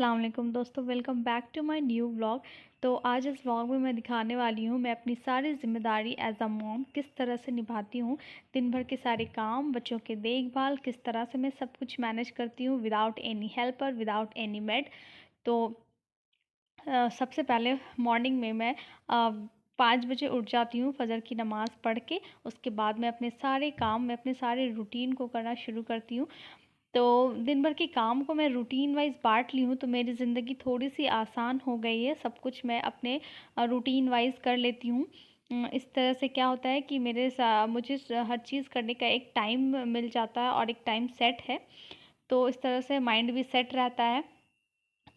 अस्सलाम वालेकुम दोस्तों, welcome back to my new vlog. तो आज इस व्लॉग में मैं दिखाने वाली हूँ मैं अपनी सारी ज़िम्मेदारी एज़ अ मॉम किस तरह से निभाती हूँ। दिन भर के सारे काम, बच्चों की देखभाल, किस तरह से मैं सब कुछ मैनेज करती हूँ without any helper, without any made. तो सबसे पहले मॉर्निंग में मैं 5 बजे उठ जाती हूँ फ़जर की नमाज़ पढ़ के। उसके बाद मैं अपने सारे काम, मैं अपने सारे रूटीन को करना शुरू करती हूँ। तो दिन भर के काम को मैं रूटीन वाइज़ बाँट ली हूँ, तो मेरी ज़िंदगी थोड़ी-सी आसान हो गई है। सब कुछ मैं अपने रूटीन वाइज़ कर लेती हूँ। इस तरह से क्या होता है कि मुझे हर चीज़ करने का एक टाइम मिल जाता है और एक टाइम सेट है। तो इस तरह से माइंड भी सेट रहता है।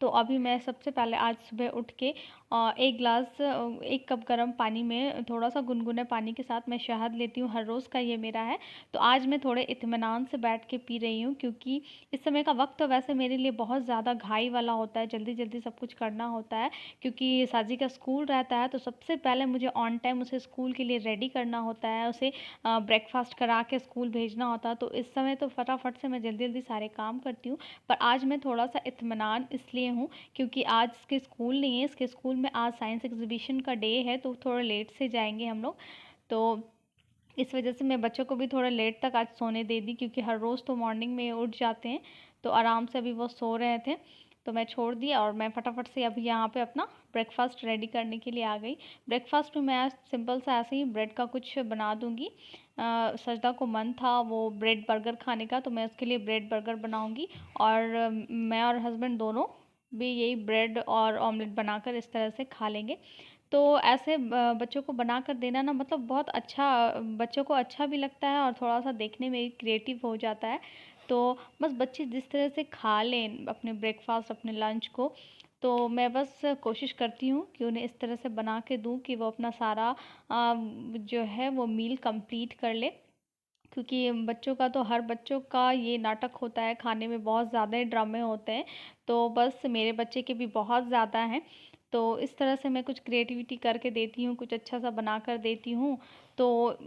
तो अभी मैं सबसे पहले आज सुबह उठ के 1 कप गर्म पानी में थोड़ा-सा गुनगुने पानी के साथ मैं शहद लेती हूँ, हर रोज़ का ये मेरा है। तो आज मैं थोड़े इत्मीनान से बैठ के पी रही हूँ, क्योंकि इस समय का वक़्त तो वैसे मेरे लिए बहुत ज़्यादा घाई वाला होता है, जल्दी-जल्दी सब कुछ करना होता है। क्योंकि साजी का स्कूल रहता है, तो सबसे पहले मुझे ऑन टाइम उसे स्कूल के लिए रेडी करना होता है, उसे ब्रेकफ़ास्ट करा के स्कूल भेजना होता है। तो इस समय तो फटाफट से मैं जल्दी-जल्दी सारे काम करती हूँ। पर आज मैं थोड़ा-सा इत्मीनान इसलिए हूँ क्योंकि आज इसके स्कूल नहीं है, इसके स्कूल में आज साइंस एग्ज़िबिशन का डे है, तो थोड़ा लेट से जाएँगे हम लोग। तो इस वजह से मैं बच्चों को भी थोड़ा लेट तक आज सोने दे दी, क्योंकि हर रोज़ तो मॉर्निंग में उठ जाते हैं। तो आराम से अभी वो सो रहे थे, तो मैं छोड़ दिया और मैं फटाफट से अभी यहाँ पे अपना ब्रेकफ़ास्ट रेडी करने के लिए आ गई। ब्रेकफ़ास्ट में मैं आज सिंपल सा ऐसे ही ब्रेड का कुछ बना दूँगी। सजदा को मन था वो ब्रेड बर्गर खाने का, तो मैं उसके लिए ब्रेड बर्गर बनाऊँगी। और मैं और हस्बैंड दोनों भी यही ब्रेड और ऑमलेट बनाकर इस तरह से खा लेंगे। तो ऐसे बच्चों को बना कर देना ना, मतलब बहुत अच्छा, बच्चों को अच्छा भी लगता है और थोड़ा-सा देखने में क्रिएटिव हो जाता है। तो बस बच्चे जिस तरह से खा लें अपने ब्रेकफ़ास्ट, अपने लंच को, तो मैं बस कोशिश करती हूँ कि उन्हें इस तरह से बना के दूँ कि वो अपना सारा जो है वो मील कंप्लीट कर लें। क्योंकि बच्चों का तो हर बच्चों का ये नाटक होता है, खाने में बहुत ज़्यादा ही ड्रामे होते हैं। तो बस मेरे बच्चे के भी बहुत ज़्यादा हैं। तो इस तरह से मैं कुछ क्रिएटिविटी करके देती हूँ, कुछ अच्छा सा बना कर देती हूँ, तो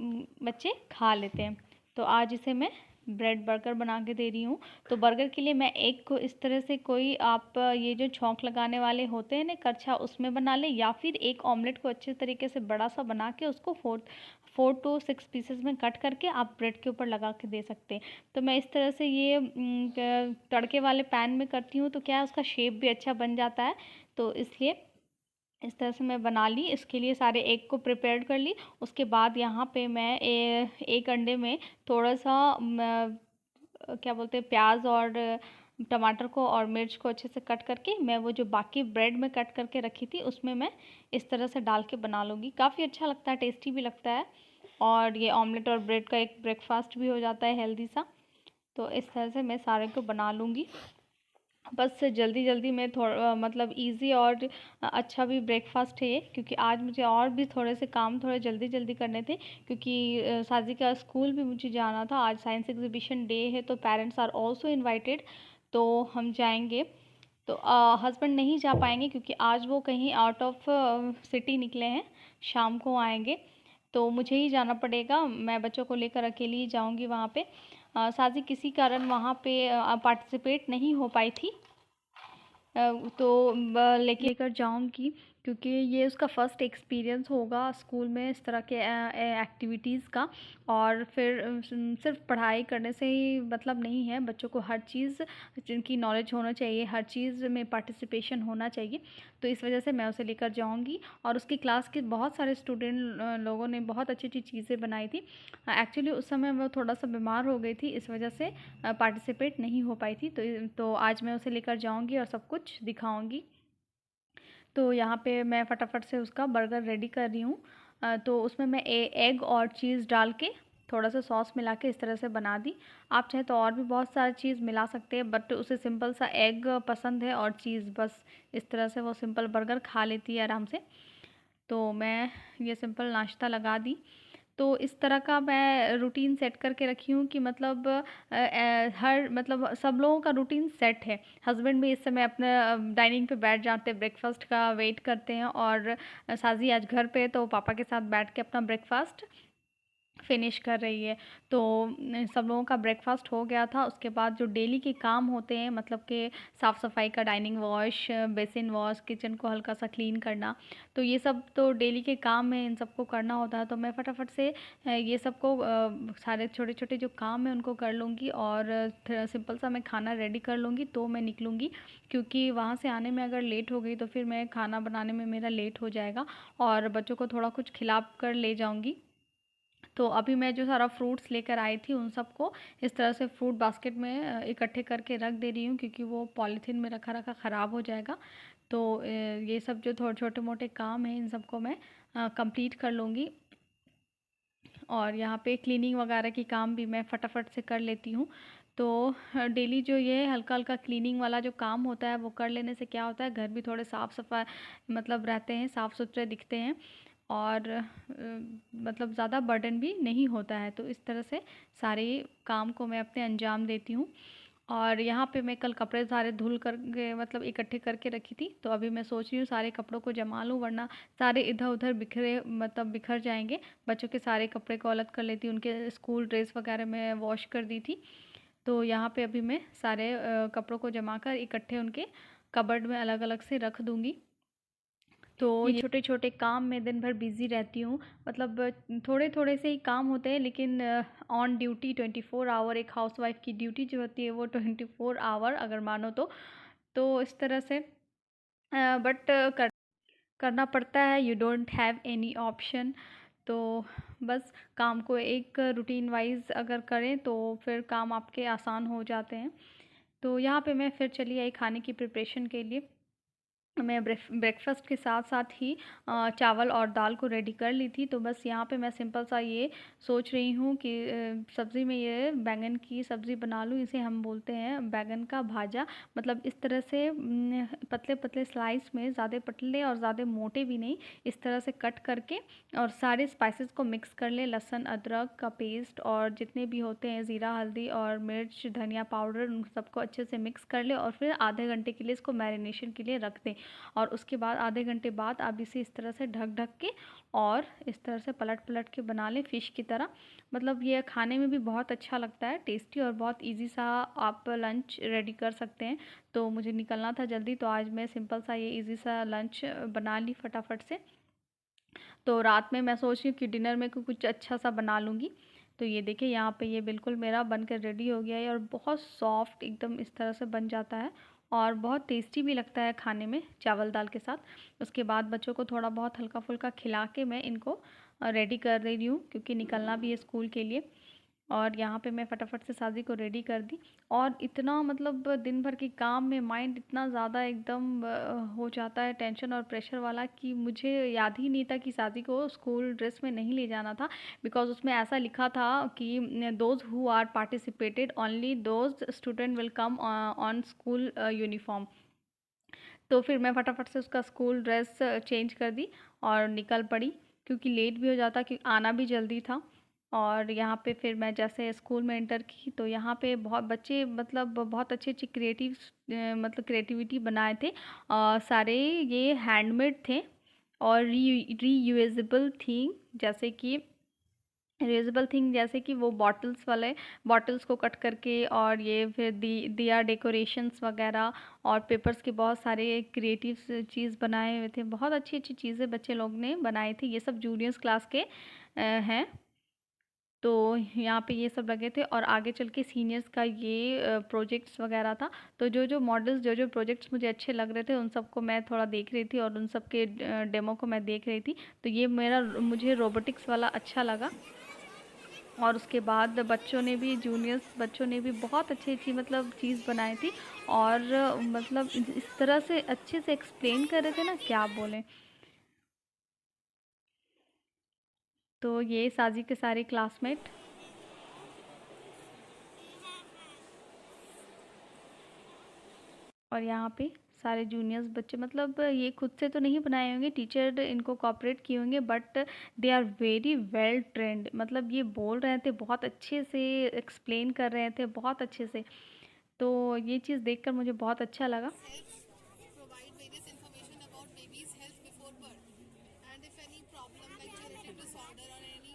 बच्चे खा लेते हैं। तो आज इसे मैं ब्रेड बर्गर बना के दे रही हूँ। तो बर्गर के लिए मैं एग को इस तरह से, कोई आप ये जो छौंक लगाने वाले होते हैं ना करछा, उसमें बना लें, या फिर एक ऑमलेट को अच्छे तरीके से बड़ा सा बना के उसको 4 टू 6 पीसेस में कट करके आप ब्रेड के ऊपर लगा के दे सकते हैं। तो मैं इस तरह से ये तड़के वाले पैन में करती हूँ, तो क्या है उसका शेप भी अच्छा बन जाता है। तो इसलिए इस तरह से मैं बना ली, इसके लिए सारे एग को प्रिपेयर कर ली। उसके बाद यहाँ पे मैं एक अंडे में थोड़ा-सा क्या बोलते हैं, प्याज और टमाटर को और मिर्च को अच्छे से कट करके मैं वो जो बाकी ब्रेड में कट करके रखी थी उसमें मैं इस तरह से डाल के बना लूँगी। काफ़ी अच्छा लगता है, टेस्टी भी लगता है, और ये ऑमलेट और ब्रेड का एक ब्रेकफ़ास्ट भी हो जाता है हेल्दी सा। तो इस तरह से मैं सारे को बना लूँगी। बस जल्दी-जल्दी में मतलब ईज़ी और अच्छा भी ब्रेकफ़ास्ट है ये, क्योंकि आज मुझे और भी थोड़े से काम थोड़े जल्दी-जल्दी करने थे, क्योंकि साजी का स्कूल भी मुझे जाना था। आज साइंस एग्ज़िबिशन डे है, तो पेरेंट्स आर ऑल्सो इनवाइटेड, तो हम जाएँगे। तो हस्बैंड नहीं जा पाएँगे क्योंकि आज वो कहीं आउट ऑफ सिटी निकले हैं, शाम को आएँगे। तो मुझे ही जाना पड़ेगा, मैं बच्चों को लेकर अकेली ही जाऊँगी वहाँ पे। साज़ी किसी कारण वहाँ पे पार्टिसिपेट नहीं हो पाई थी। तो लेकर जाऊँगी, क्योंकि ये उसका फ़र्स्ट एक्सपीरियंस होगा स्कूल में इस तरह के एक्टिविटीज़ का। और फिर सिर्फ पढ़ाई करने से ही मतलब नहीं है, बच्चों को हर चीज़ जिनकी नॉलेज होना चाहिए, हर चीज़ में पार्टिसिपेशन होना चाहिए। तो इस वजह से मैं उसे लेकर जाऊँगी, और उसकी क्लास के बहुत सारे स्टूडेंट लोगों ने बहुत अच्छी-अच्छी चीज़ें बनाई थी। एक्चुअली उस समय वो थोड़ा-सा बीमार हो गई थी, इस वजह से पार्टिसिपेट नहीं हो पाई थी। तो आज मैं उसे लेकर जाऊँगी और सब कुछ दिखाऊँगी। तो यहाँ पे मैं फटाफट से उसका बर्गर रेडी कर रही हूँ। तो उसमें मैं एग और चीज़ डाल के थोड़ा-सा सॉस मिला के इस तरह से बना दी। आप चाहे तो और भी बहुत सारी चीज़ मिला सकते हैं, बट उसे सिंपल सा एग पसंद है और चीज़, बस इस तरह से वो सिंपल बर्गर खा लेती है आराम से। तो मैं ये सिंपल नाश्ता लगा दी। तो इस तरह का मैं रूटीन सेट करके रखी हूँ कि मतलब हर मतलब सब लोगों का रूटीन सेट है। हस्बैंड भी इस समय अपने डाइनिंग पे बैठ जाते हैं, ब्रेकफ़ास्ट का वेट करते हैं, और साज़ी आज घर पे है तो पापा के साथ बैठ के अपना ब्रेकफ़ास्ट फिनिश कर रही है। तो सब लोगों का ब्रेकफ़ास्ट हो गया था। उसके बाद जो डेली के काम होते हैं, मतलब कि साफ़-सफ़ाई का, dining wash, basin wash, kitchen को हल्का-सा क्लीन करना, तो ये सब तो डेली के काम हैं, इन सबको करना होता है। तो मैं फटाफट से ये सबको सारे छोटे-छोटे जो काम हैं उनको कर लूँगी और थ सिंपल सा मैं खाना रेडी कर लूँगी, तो मैं निकलूँगी। क्योंकि वहाँ से आने में अगर लेट हो गई तो फिर मैं खाना बनाने में मेरा लेट हो जाएगा और बच्चों को थोड़ा कुछ खिला कर ले जाऊँगी। तो अभी मैं जो सारा फ्रूट्स लेकर आई थी उन सबको इस तरह से फ्रूट बास्केट में इकट्ठे करके रख दे रही हूँ, क्योंकि वो पॉलीथीन में रखा रखा ख़राब हो जाएगा। तो ये सब जो थोड़े छोटे मोटे काम हैं इन सबको मैं कंप्लीट कर लूँगी। और यहाँ पे क्लीनिंग वगैरह की काम भी मैं फटाफट से कर लेती हूँ। तो डेली जो ये हल्का-हल्का क्लीनिंग वाला जो काम होता है वो कर लेने से क्या होता है, घर भी थोड़े साफ़-सफ़ाई मतलब रहते हैं, साफ़-सुथरे दिखते हैं और मतलब ज़्यादा बर्डन भी नहीं होता है। तो इस तरह से सारे काम को मैं अपने अंजाम देती हूँ। और यहाँ पे मैं कल कपड़े सारे धुल कर के मतलब इकट्ठे करके रखी थी, तो अभी मैं सोच रही हूँ सारे कपड़ों को जमा लूँ, वरना सारे इधर-उधर बिखरे मतलब बिखर जाएँगे। बच्चों के सारे कपड़े को अलग कर लेती हूँ, उनके स्कूल ड्रेस वगैरह मैं वॉश कर दी थी। तो यहाँ पे अभी मैं सारे कपड़ों को जमा कर इकट्ठे उनके कबर्ड में अलग-अलग से रख दूँगी। तो ये छोटे-छोटे काम में दिन भर बिज़ी रहती हूँ। मतलब थोड़े-थोड़े से ही काम होते हैं, लेकिन ऑन ड्यूटी 24 आवर एक हाउसवाइफ़ की ड्यूटी जो होती है वो 24 आवर अगर मानो तो। तो इस तरह से बट करना पड़ता है, you don't have any option. तो बस काम को एक रूटीन वाइज़ अगर करें तो फिर काम आपके आसान हो जाते हैं। तो यहाँ पे मैं फिर चली आई खाने की प्रिपरेशन के लिए। मैं ब्रेकफ़ास्ट के साथ-साथ ही चावल और दाल को रेडी कर ली थी। तो बस यहाँ पे मैं सिंपल सा ये सोच रही हूँ कि सब्ज़ी में ये बैंगन की सब्ज़ी बना लूँ। इसे हम बोलते हैं बैंगन का भाजा। मतलब इस तरह से पतले-पतले स्लाइस में, ज़्यादा पतले और ज़्यादा मोटे भी नहीं, इस तरह से कट करके और सारे स्पाइसेस को मिक्स कर लें। लहसुन, अदरक का पेस्ट और जितने भी होते हैं ज़ीरा, हल्दी और मिर्च, धनिया पाउडर, उन सबको अच्छे से मिक्स कर लें और फिर आधे घंटे के लिए इसको मैरिनेशन के लिए रख दें। और उसके बाद आधे घंटे बाद आप इसे इस तरह से ढक के और इस तरह से पलट-पलट के बना लें फ़िश की तरह। मतलब ये खाने में भी बहुत अच्छा लगता है, टेस्टी और बहुत ईज़ी सा आप लंच रेडी कर सकते हैं। तो मुझे निकलना था जल्दी, तो आज मैं सिंपल सा ये ईज़ी सा लंच बना ली फटाफट से। तो रात में मैं सोच रही हूँ कि डिनर में कुछ अच्छा सा बना लूँगी। तो ये देखिए यहाँ पे ये बिल्कुल मेरा बनकर रेडी हो गया है और बहुत सॉफ्ट एकदम इस तरह से बन जाता है और बहुत टेस्टी भी लगता है खाने में चावल दाल के साथ। उसके बाद बच्चों को थोड़ा बहुत हल्का-फुल्का खिला के मैं इनको रेडी कर दे रही हूँ, क्योंकि निकलना भी है स्कूल के लिए। और यहाँ पे मैं फटाफट से सब्ज़ी को रेडी कर दी और इतना मतलब दिन भर के काम में माइंड इतना ज़्यादा एकदम हो जाता है टेंशन और प्रेशर वाला कि मुझे याद ही नहीं था कि साजी को स्कूल ड्रेस में नहीं ले जाना था। बिकॉज़ उसमें ऐसा लिखा था कि those who are participated only those student will come on school uniform. तो फिर मैं फटाफट से उसका स्कूल ड्रेस चेंज कर दी और निकल पड़ी, क्योंकि लेट भी हो जाता, कि आना भी जल्दी था। और यहाँ पे फिर मैं जैसे स्कूल में एंटर की तो यहाँ पे बहुत बच्चे मतलब बहुत अच्छी-अच्छी मतलब क्रिएटिविटी बनाए थे। सारे ये हैंडमेड थे और रीयूजेबल थिंग, जैसे कि रियूजेबल थिंग जैसे कि वो बॉटल्स वाले बॉटल्स को कट करके और ये फिर दिया डेकोरेशंस वगैरह और पेपर्स के बहुत सारे क्रिएटिव चीज़ बनाए हुए थे। बहुत अच्छी-अच्छी चीज़ें बच्चे लोग ने बनाई थी। ये सब जूनियर्स क्लास के हैं। तो यहाँ पे ये सब लगे थे और आगे चल के सीनियर्स का ये प्रोजेक्ट्स वगैरह था। तो जो-जो मॉडल्स, जो-जो प्रोजेक्ट्स मुझे अच्छे लग रहे थे उन सबको मैं थोड़ा देख रही थी और उन सब के डेमो को मैं देख रही थी। तो ये मुझे रोबोटिक्स वाला अच्छा लगा। और उसके बाद बच्चों ने भी, जूनियर्स बच्चों ने भी बहुत अच्छी-अच्छी मतलब चीज़ बनाई थी और मतलब इस तरह से अच्छे से एक्सप्लेन कर रहे थे ना, क्या बोलें। तो ये साजी के सारे क्लासमेट और यहाँ पे सारे जूनियर्स बच्चे, मतलब ये खुद से तो नहीं बनाए होंगे, टीचर इनको कोऑपरेट किए होंगे, but they are very well trained. मतलब ये बोल रहे थे बहुत अच्छे से, एक्सप्लेन कर रहे थे बहुत अच्छे से। तो ये चीज़ देखकर मुझे बहुत अच्छा लगा।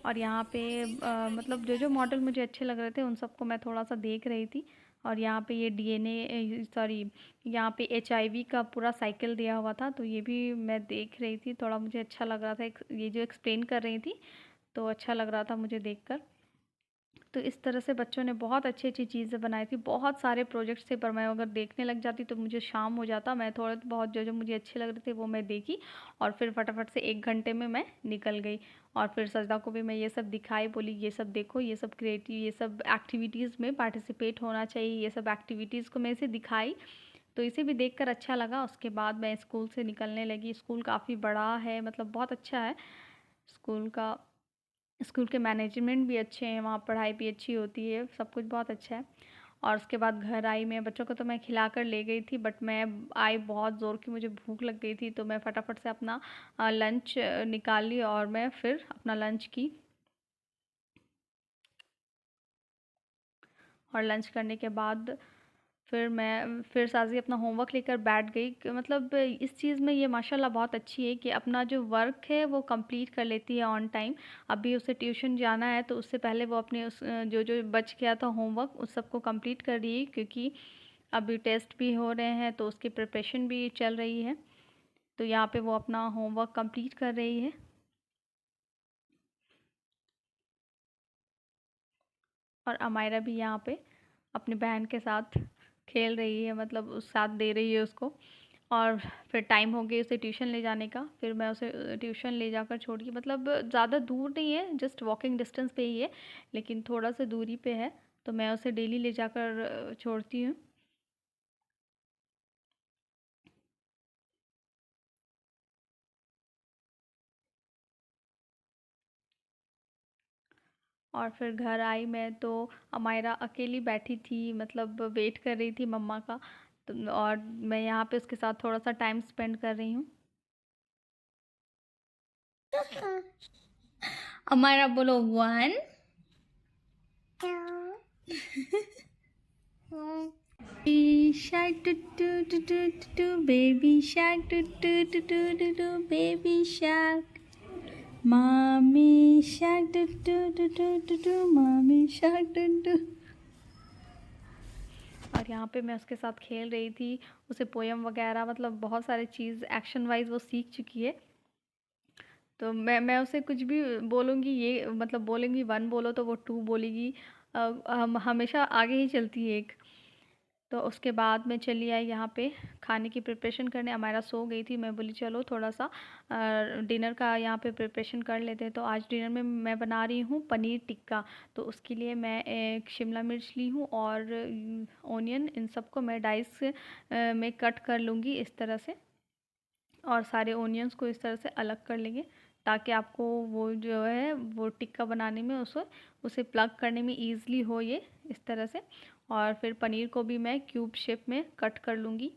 और यहाँ पे मतलब जो जो मॉडल मुझे अच्छे लग रहे थे उन सबको मैं थोड़ा सा देख रही थी। और यहाँ पे ये डीएनए सॉरी यहाँ पे एचआईवी का पूरा साइकिल दिया हुआ था, तो ये भी मैं देख रही थी। थोड़ा मुझे अच्छा लग रहा था, ये जो एक्सप्लेन कर रही थी तो अच्छा लग रहा था मुझे देखकर। तो इस तरह से बच्चों ने बहुत अच्छी-अच्छी चीज़ें बनाई थी, बहुत सारे प्रोजेक्ट्स थे, पर मैं अगर देखने लग जाती तो मुझे शाम हो जाता। मैं थोड़े बहुत जो-जो मुझे अच्छे लग रहे थे वो मैं देखी और फिर फटाफट से 1 घंटे में मैं निकल गई। और फिर सजदा को भी मैं ये सब दिखाई, बोली ये सब देखो, ये सब क्रिएटिव, ये सब एक्टिविटीज़ में पार्टिसिपेट होना चाहिए, ये सब एक्टिविटीज़ को मैं इसे दिखाई। तो इसे भी देखकर अच्छा लगा। उसके बाद मैं स्कूल से निकलने लगी। स्कूल काफ़ी बड़ा है, मतलब बहुत अच्छा है स्कूल का। स्कूल के मैनेजमेंट भी अच्छे हैं, वहाँ पढ़ाई भी अच्छी होती है, सब कुछ बहुत अच्छा है। और उसके बाद घर आई मैं, बच्चों को तो मैं खिला कर ले गई थी, बट मैं आई बहुत ज़ोर की, मुझे भूख लग गई थी, तो मैं फटाफट से अपना लंच निकाल ली और मैं फिर अपना लंच की। और लंच करने के बाद फिर साज़ी अपना होमवर्क लेकर बैठ गई। मतलब इस चीज़ में ये माशाल्लाह बहुत अच्छी है कि अपना जो वर्क है वो कंप्लीट कर लेती है ऑन टाइम। अभी उसे ट्यूशन जाना है तो उससे पहले वो अपने उस जो जो बच गया था होमवर्क उस सब को कंप्लीट कर रही है, क्योंकि अभी टेस्ट भी हो रहे हैं तो उसकी प्रिपरेशन भी चल रही है। तो यहाँ पे वो अपना होमवर्क कंप्लीट कर रही है। और अमायरा भी यहाँ पे अपनी बहन के साथ खेल रही है, मतलब उस साथ दे रही है उसको। और फिर टाइम हो गया उसे ट्यूशन ले जाने का, फिर मैं उसे ट्यूशन ले जाकर छोड़ी। मतलब ज़्यादा दूर नहीं है, जस्ट वॉकिंग डिस्टेंस पे ही है, लेकिन थोड़ा सा दूरी पे है, तो मैं उसे डेली ले जाकर छोड़ती हूँ। और फिर घर आई मैं तो अमायरा अकेली बैठी थी, मतलब वेट कर रही थी मम्मा का। तो और मैं यहाँ पे उसके साथ थोड़ा सा टाइम स्पेंड कर रही हूँ। अमायरा बोलो 1 Baby shark do do do do do do, baby shark do do do do do do, baby shark, mommy shark do do do do do do, mommy shark do do। और यहाँ पे मैं उसके साथ खेल रही थी, उसे पोयम वगैरह, मतलब बहुत सारी चीज़ एक्शन वाइज वो सीख चुकी है। तो मैं उसे कुछ भी बोलूँगी, ये मतलब बोलेंगी 1 बोलो तो वो 2 बोलेगी। हम हमेशा आगे ही चलती है एक। तो उसके बाद मैं चली आई यहाँ पे खाने की प्रिपरेशन करने। हमारा सो गई थी, मैं बोली चलो थोड़ा सा डिनर का यहाँ पे प्रिपरेशन कर लेते हैं। तो आज डिनर में मैं बना रही हूँ पनीर टिक्का। तो उसके लिए मैं एक शिमला मिर्च ली हूँ और ओनियन, इन सबको मैं डाइस में कट कर लूँगी इस तरह से। और सारे ओनियंस को इस तरह से अलग कर लेंगे, ताकि आपको वो जो है वो टिक्का बनाने में उसे प्लग करने में ईज़िली हो, ये इस तरह से। और फिर पनीर को भी मैं क्यूब शेप में कट कर लूँगी।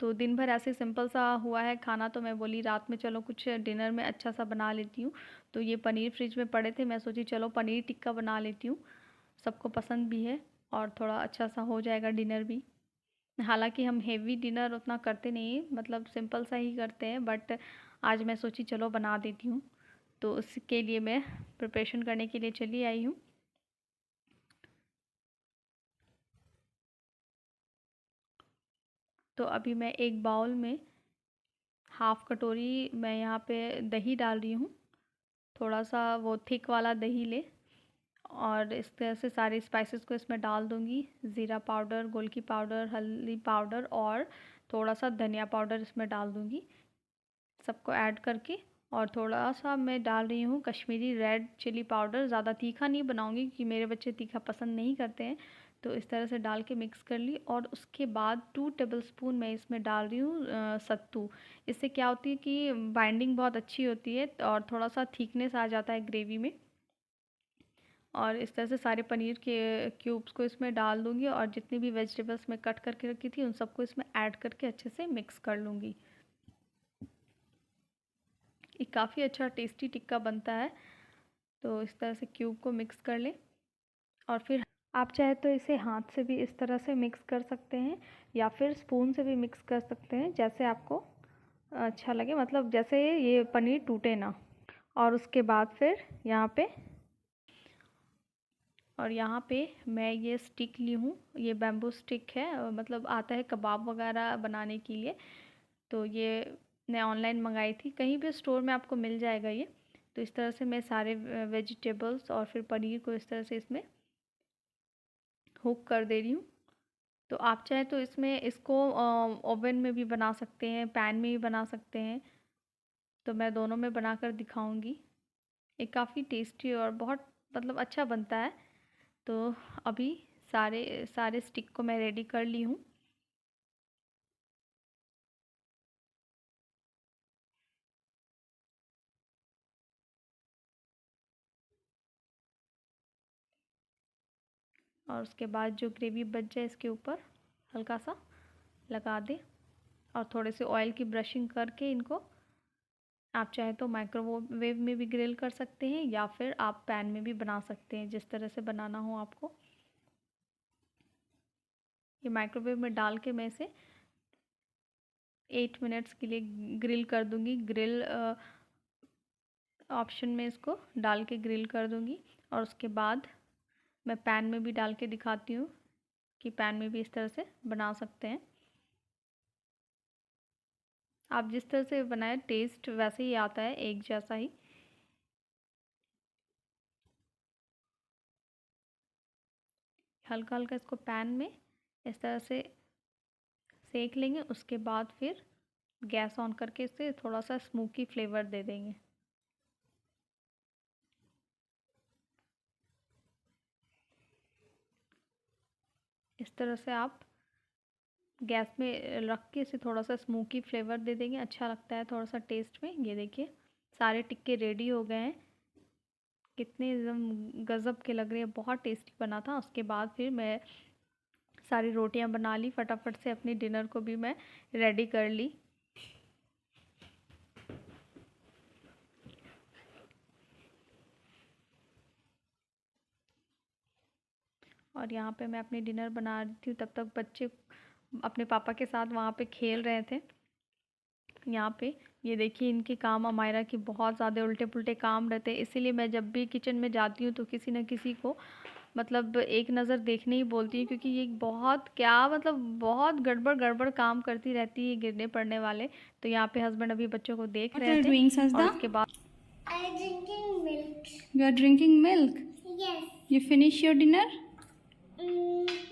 तो दिन भर ऐसे सिंपल सा हुआ है खाना, तो मैं बोली रात में चलो कुछ डिनर में अच्छा सा बना लेती हूँ। तो ये पनीर फ्रिज में पड़े थे, मैं सोची चलो पनीर टिक्का बना लेती हूँ, सबको पसंद भी है और थोड़ा अच्छा सा हो जाएगा डिनर भी। हालाँकि हम हेवी डिनर उतना करते नहीं हैं, मतलब सिंपल सा ही करते हैं, बट आज मैं सोची चलो बना देती हूँ। तो उसके लिए मैं प्रिपरेशन करने के लिए चली आई हूँ। तो अभी मैं एक बाउल में हाफ़ कटोरी मैं यहाँ पे दही डाल रही हूँ। थोड़ा सा वो थिक वाला दही ले, और इस तरह से सारे स्पाइसेस को इसमें डाल दूँगी। ज़ीरा पाउडर, गोलकी पाउडर, हल्दी पाउडर और थोड़ा सा धनिया पाउडर इसमें डाल दूँगी, सबको ऐड करके। और थोड़ा सा मैं डाल रही हूँ कश्मीरी रेड चिली पाउडर। ज़्यादा तीखा नहीं बनाऊँगी क्योंकि मेरे बच्चे तीखा पसंद नहीं करते हैं। तो इस तरह से डाल के मिक्स कर ली, और उसके बाद 2 टेबलस्पून मैं इसमें डाल रही हूँ सत्तू। इससे क्या होती है कि बाइंडिंग बहुत अच्छी होती है और थोड़ा सा थिकनेस आ जाता है ग्रेवी में। और इस तरह से सारे पनीर के क्यूब्स को इसमें डाल दूँगी, और जितनी भी वेजिटेबल्स मैं कट करके रखी थी उन सबको इसमें ऐड करके अच्छे से मिक्स कर लूँगी। ये काफ़ी अच्छा टेस्टी टिक्का बनता है। तो इस तरह से क्यूब को मिक्स कर लें, और फिर आप चाहे तो इसे हाथ से भी इस तरह से मिक्स कर सकते हैं, या फिर स्पून से भी मिक्स कर सकते हैं, जैसे आपको अच्छा लगे, मतलब जैसे ये पनीर टूटे ना। और उसके बाद फिर यहाँ पे मैं ये स्टिक ली हूँ, ये बैम्बू स्टिक है, मतलब आता है कबाब वगैरह बनाने के लिए। तो ये मैं ऑनलाइन मंगाई थी, कहीं भी स्टोर में आपको मिल जाएगा ये। तो इस तरह से मैं सारे वेजिटेबल्स और फिर पनीर को इस तरह से इसमें हुक कर दे रही हूँ। तो आप चाहे तो इसको ओवन में भी बना सकते हैं, पैन में भी बना सकते हैं। तो मैं दोनों में बनाकर दिखाऊंगी। ये काफ़ी टेस्टी और बहुत मतलब अच्छा बनता है। तो अभी सारे सारे स्टिक को मैं रेडी कर ली हूँ। और उसके बाद जो ग्रेवी बच जाए इसके ऊपर हल्का सा लगा दें और थोड़े से ऑयल की ब्रशिंग करके इनको आप चाहे तो माइक्रोवेव में भी ग्रिल कर सकते हैं या फिर आप पैन में भी बना सकते हैं, जिस तरह से बनाना हो आपको। ये माइक्रोवेव में डाल के मैं इसे 8 मिनट्स के लिए ग्रिल कर दूंगी। ग्रिल ऑप्शन में इसको डाल के ग्रिल कर दूंगी। और उसके बाद मैं पैन में भी डाल के दिखाती हूँ कि पैन में भी इस तरह से बना सकते हैं। आप जिस तरह से बनाए टेस्ट वैसे ही आता है, एक जैसा ही। हल्का हल्का इसको पैन में इस तरह से सेक लेंगे। उसके बाद फिर गैस ऑन करके इसे थोड़ा सा स्मोकी फ्लेवर दे देंगे। इस तरह से आप गैस में रख के इसे थोड़ा सा स्मोकी फ्लेवर दे देंगे, अच्छा लगता है थोड़ा सा टेस्ट में। ये देखिए सारे टिक्के रेडी हो गए हैं, कितने एकदम गज़ब के लग रहे हैं, बहुत टेस्टी बना था। उसके बाद फिर मैं सारी रोटियां बना ली फटाफट से, अपनी डिनर को भी मैं रेडी कर ली। और यहाँ पे मैं अपनी डिनर बना रही थी, तब तक बच्चे अपने पापा के साथ वहाँ पे खेल रहे थे। यहाँ पे ये देखिए इनके काम, अमायरा की बहुत ज़्यादा उल्टे पुल्टे काम रहते हैं, इसीलिए मैं जब भी किचन में जाती हूँ तो किसी न किसी को मतलब एक नज़र देखने ही बोलती हूँ, क्योंकि ये बहुत क्या मतलब बहुत गड़बड़ गड़बड़ काम करती रहती है, गिरने पड़ने वाले। तो यहाँ पे हस्बैंड अभी बच्चों को देख What रहे are you थे। doing, और Sajda? उसके बाद I am drinking milk. You are drinking milk. Yes. You finish your dinner?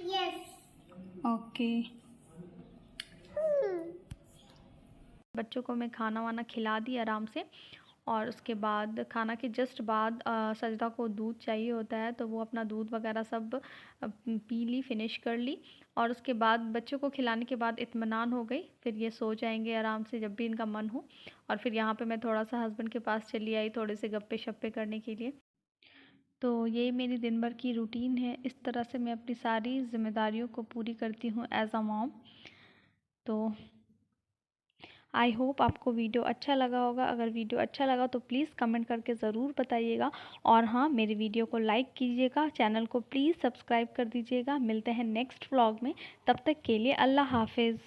Yes. Okay. बच्चों को मैं खाना वाना खिला दी आराम से। और उसके बाद खाना के जस्ट बाद सजदा को दूध चाहिए होता है, तो वो अपना दूध वगैरह सब पी ली, फिनिश कर ली। और उसके बाद बच्चों को खिलाने के बाद इत्मीनान हो गई, फिर ये सो जाएंगे आराम से जब भी इनका मन हो। और फिर यहाँ पे मैं थोड़ा सा हस्बैंड के पास चली आई, थोड़े से गप्पे शप्पे करने के लिए। तो ये मेरी दिन भर की रूटीन है, इस तरह से मैं अपनी सारी ज़िम्मेदारियों को पूरी करती हूँ एज अ मॉम। तो आई होप आपको वीडियो अच्छा लगा होगा। अगर वीडियो अच्छा लगा तो प्लीज़ कमेंट करके ज़रूर बताइएगा। और हाँ, मेरे वीडियो को लाइक कीजिएगा, चैनल को प्लीज़ सब्सक्राइब कर दीजिएगा। मिलते हैं नेक्स्ट व्लॉग में, तब तक के लिए अल्लाह हाफिज़।